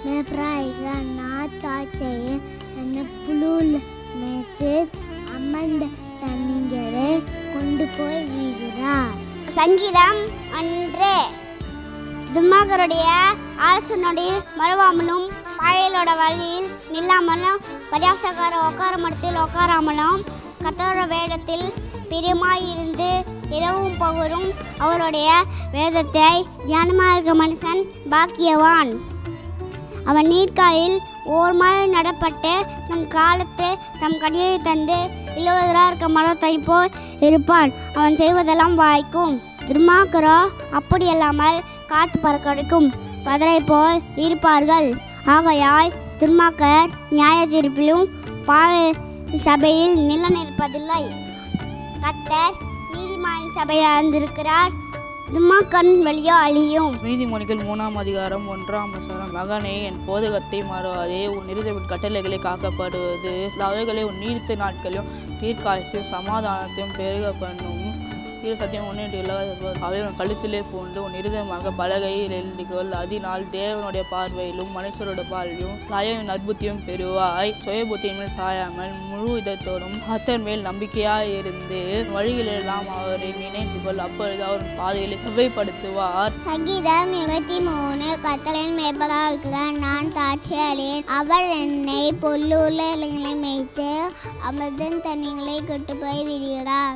மேய்க்கிறார். நாத்தாச்சையை தன்னை புழுவில் மேய்த்து அமர்ந்த தண்ணீரை கொண்டு போய் வீசுகிறார். சங்கீதம் 1. துன்மார்க்கருடைய ஆலோசனையோடு மறவாமலும் பாயலோட வழியில் நில்லாமலும் பரியாசக்கார உட்காரமடத்தில் உட்காராமலும் கர்த்தரோட வேதத்தில் பிரியமாயிருந்து இரவும் பகலும் அவருடைய வேதத்தை தியானமாக இருக்க மனுஷன் பாக்கியவான். அவன் நீர்க்காலில் ஓர்மாய் நடப்பட்டு தம் காலத்தை தம் கனியை தந்து இழுவதராக இருக்க மரத்தை போல் இருப்பான். அவன் செய்வதெல்லாம் வாய்க்கும். துன்மார்க்கரோ அப்படியல்லாமல் காத்து பறக்கடிக்கும் பதரை போல் இருப்பார்கள். ஆகையால் துன்மார்க்கர் நியாய தீர்ப்பிலும் பாவ சபையில் நிலைநிற்பதில்லை. கர்த்தர் நீதிமான் சபையில் இருந்திருக்கிறார். துன்மார்க்கன் வெளியோ அழியும். நீதிமொழிகள் 3 அதிகாரம் 1 மகனே, என் போதகத்தை மறவாதே, உன் இருதயத்தின் கட்டளைகளை காக்கப்படுவது அவைகளை உன் நீடித்த நாட்களையும் தீர்க்காயசையும் சமாதானத்தையும் பெருக பண்ணும். சத்தியம் அவை உன் கழுத்திலே பூண்டு உன் இருதயமாக பலகையில் எழுதிக்கொள். அதனால் தேவனுடைய பார்வையிலும் மனுஷரோட பார்வையிலும் நயவின் அற்புத்தியும் பெறுவாய். சுயபுத்தியின் மேல் சாயாமல் முழு இதத்தோடும் கர்த்தர் மேல் நம்பிக்கையாய் இருந்து வழிகளெல்லாம் அவரை நினைத்து கொள். அப்பொழுது அவர் பாதைகளை செவ்வைப்படுத்துவார். சங்கீதம் 23. கர்த்தரின் மேய்ப்பராக இருக்கிறார். நான் தாட்சி அடையேன். அவர் என்னை புல்லுள்ள இடங்களை மேய்த்து அமர்ந்த தண்ணீரை கொண்டு போய் விடுகிறார்.